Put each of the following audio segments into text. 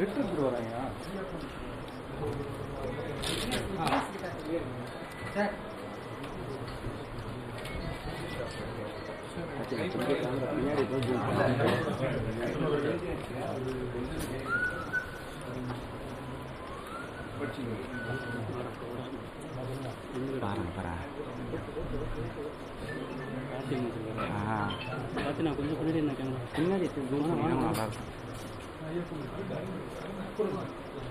எடுத்துட்டு வராங்க சார். கொஞ்சம் பின்னாடி என்ன கேமரா பின்னாடி நல்லா இருக்கும். கேமரா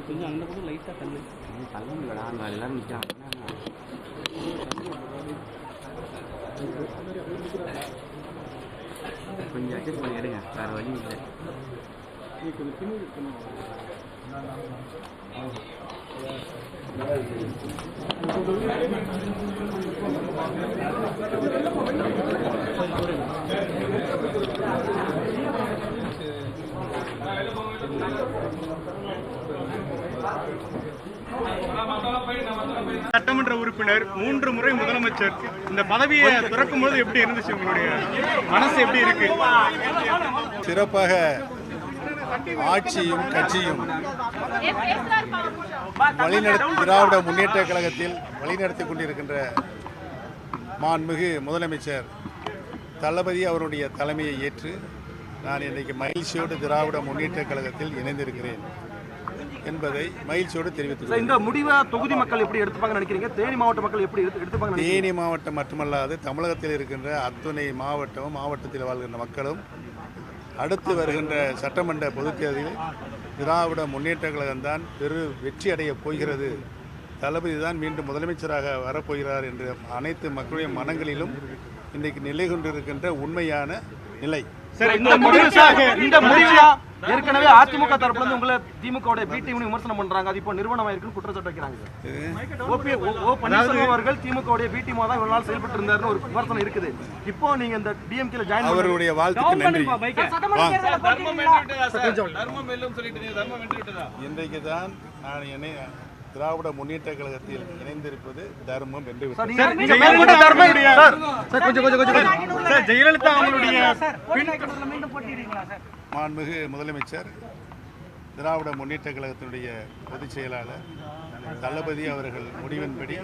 கொஞ்சம் அந்த பக்கம் லைட்டாக தள்ளுங்களா அங்கே எல்லாரும் நிற்கிறாங்க. கொஞ்சம் அட்ஜஸ்ட் பண்ணி எடுங்க, வேறு வழி இல்லை. கொஞ்சம் பின்னாடி சட்டமன்ற உறுப்பினர் 3 முறை முதலமைச்சர். இந்த பதவியை துறக்கும் போது எப்படி இருந்துச்சு, உங்களுடைய மனசு எப்படி இருக்கு? சிறப்பாக ஆட்சியும் கட்சியும் திராவிட முன்னேற்ற கழகத்தில் வழிநடத்தி கொண்டிருக்கின்ற மாண்புமிகு முதலமைச்சர் தளபதி அவருடைய தலைமையை ஏற்று நான் இன்றைக்கு மகிழ்ச்சியோடு திராவிட முன்னேற்ற கழகத்தில் இணைந்திருக்கிறேன் என்பதை மகிழ்ச்சியோடு தெரிவித்துள்ளேன். இந்த முடிவை தொகுதி மக்கள் எப்படி எடுத்துப்பாங்க நினைக்கிறீங்க? தேனி மாவட்ட மக்கள் எப்படி எடுத்துப்பாங்க? தேனி மாவட்டம் மட்டுமல்லாது தமிழகத்தில் இருக்கின்ற அத்துணை மாவட்டத்தில் வாழ்கின்ற மக்களும் அடுத்து வருகின்ற சட்டமன்ற பொதுத் தேர்தலில் திராவிட முன்னேற்ற கழகம்தான் வெற்றி அடையப் போகிறது, தளபதி தான் மீண்டும் முதலமைச்சராக வரப்போகிறார் என்று அனைத்து மக்களுடைய மனங்களிலும் இன்றைக்கு நிலை கொண்டிருக்கின்ற உண்மையான நிலை. ஏற்கனவே அதிமுக தரப்புல உங்களை திமுக பி டீம் விமர்சனம் பண்றாங்க. அது இப்போ நிறுவனம் இருக்குன்னு குற்றச்சாட்டு வைக்கிறாங்க. பன்னீர்செல்வம் அவர்கள் திமுக பி டீம் தான் இவ்வளவு நாள் செயல்பட்டு இருந்தாருன்னு ஒரு விமர்சனம் இருக்குது. இப்போ நீங்க இந்த டிஎம்கேல ஜாயின் அவருடைய வாழ்த்துக்கு நன்றி. இன்றைக்கு தான் நான் திராவிட முன்னேற்ற கழகத்தில் இணைந்திருப்பது தர்மம் என்று ஜெயலலிதா அவங்களுடைய மாண்புமிகு முதலமைச்சர் திராவிட முன்னேற்ற கழகத்தினுடைய பொதுச் செயலாளர் தளபதி அவர்கள் முடிவின்படி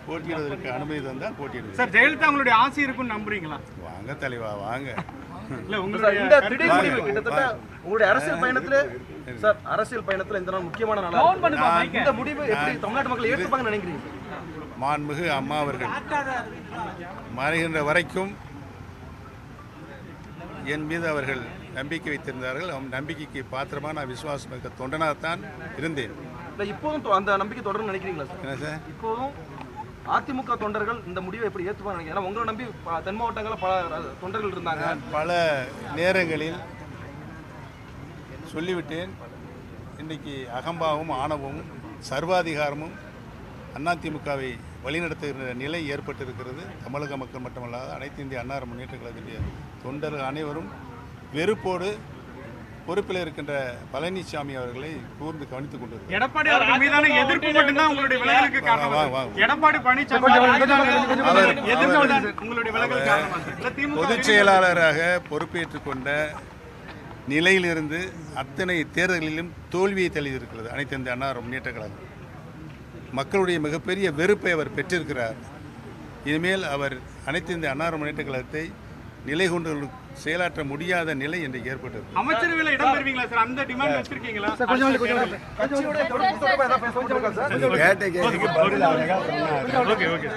போட்டியிடுவதற்கு அனுமதி தந்தால் போட்டியிடுவோம். சார், ஜெயலலிதா அவங்களுடைய ஆசை இருக்குன்னு நம்புறீங்களா? வாங்க தலைவா, வாங்க. உங்களுடைய அரசியல் பயணத்துல சார், அரசியல் பயணத்துல இந்த நாள் முக்கியமான நாள். இந்த முடிவு எப்படி தமிழ்நாட்டு மக்கள் ஏற்றுப்பாங்கன்னு நினைக்கிறீங்க? மாண்புமிகு அம்மா அவர்கள் மறைகின்ற வரைக்கும் என் மீது அவர்கள் நம்பிக்கை வைத்திருந்தார்கள். நம்பிக்கைக்கு பாத்திரமான விசுவாசமிக்க தொண்டனாகத்தான் இருந்தேன். இப்போதும் அந்த நம்பிக்கை தொடர்ந்து நினைக்கிறீங்களா சார்? என்ன சார், இப்போதும் அதிமுக தொண்டர்கள் இந்த முடிவை எப்படி ஏற்றுப்பாங்க? ஏன்னா உங்களை நம்பி தென் மாவட்டங்களில் பல தொண்டர்கள் இருந்தாங்க. பல நேரங்களில் சொல்லிவிட்டேன். இன்றைக்கு அகம்பாவும் ஆணவமும் சர்வாதிகாரமும் அதிமுகவை வழிநடத்துகிற நிலை ஏற்பட்டிருக்கிறது. தமிழக மக்கள் மட்டுமல்லாது அனைத்து இந்திய அன்னார முன்னேற்ற கழகத்தினுடைய தொண்டர்கள் அனைவரும் வெறுப்போடு பொறுப்பில் இருக்கின்ற பழனிசாமி அவர்களை கூர்ந்து கவனித்துக் கொண்டிருக்கிறார். எடப்பாடி அவர்கள் மீதான எதிர்ப்பு மட்டும்தான் உங்களுடைய விலகலுக்கு காரணம். எடப்பாடி பழனிசாமி உங்களுடைய விலகல் காரணம். பொதுச் செயலாளராக பொறுப்பேற்றுக் கொண்ட நிலையிலிருந்து அத்தனை தேர்தல்களிலும் தோல்வியை தழுவியிருக்கிறது அனைத்து இந்திய அண்ணா முன்னேற்ற கழகம். மக்களுடைய மிகப்பெரிய வெறுப்பை அவர் பெற்றிருக்கிறார். இனிமேல் அவர் அனைத்து இந்திய அண்ணா முன்னேற்ற கழகத்தை நிலை கொண்டு செயலாற்ற முடியாத நிலை என்று ஏற்பட்டது. அமைச்சரவையில் இடம் பெறுவீங்களா சார்? அந்த டிமாண்ட் வச்சிருக்கீங்களா?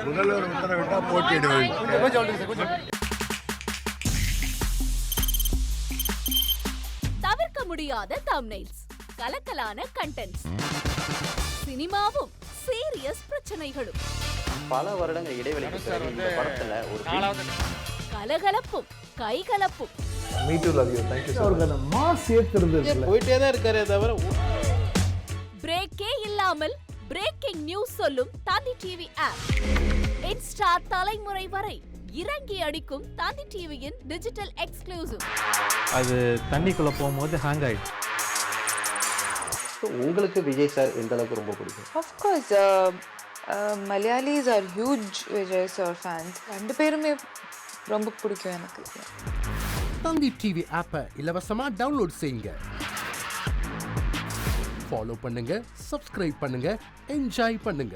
முதல்வர் உத்தரவிட்டா போட்டியிடுவேன். தவிர்க்க முடியாத தம்ப்நெயில்ஸ், கலக்கலான கண்டென்ட்ஸ், சினிமாவும் சீரியஸ் பிரச்சனைகளும், பல வருடங்கள் இடைவெளிக்கு பிறகு இந்த படத்துல ஒரு கலகலப்பும் கைகலப்பும், போயிட்டே தான் இருக்காரே தவிர பிரேக்கே இல்லாமல் பிரேக்கிங் நியூஸ் சொல்லும் தந்தி டிவி ஆப். இன்ஸ்டா தலைமுறை வரை இறங்கி அடிக்கும் தந்தி டிவியின் டிஜிட்டல் எக்ஸ்க்ளூசிவ். அது தண்ணிக்குள்ள போகும்போது ஹேங் ஆயிடுச்சு. உங்களுக்கு விஜய் சார் எந்த அளவுக்கு ரொம்ப பிடிக்கும்? Of course, Malayalis are huge Vijay sir fans. ரெண்டு பேருமே ரொம்ப பிடிக்கும் எனக்கு. தந்தி டிவி ஆப்பை இலவசமா டவுன்லோட் செய்யுங்க. ஃபாலோ பண்ணுங்க, சப்ஸ்கிரைப் பண்ணுங்க, என்ஜாய் பண்ணுங்க.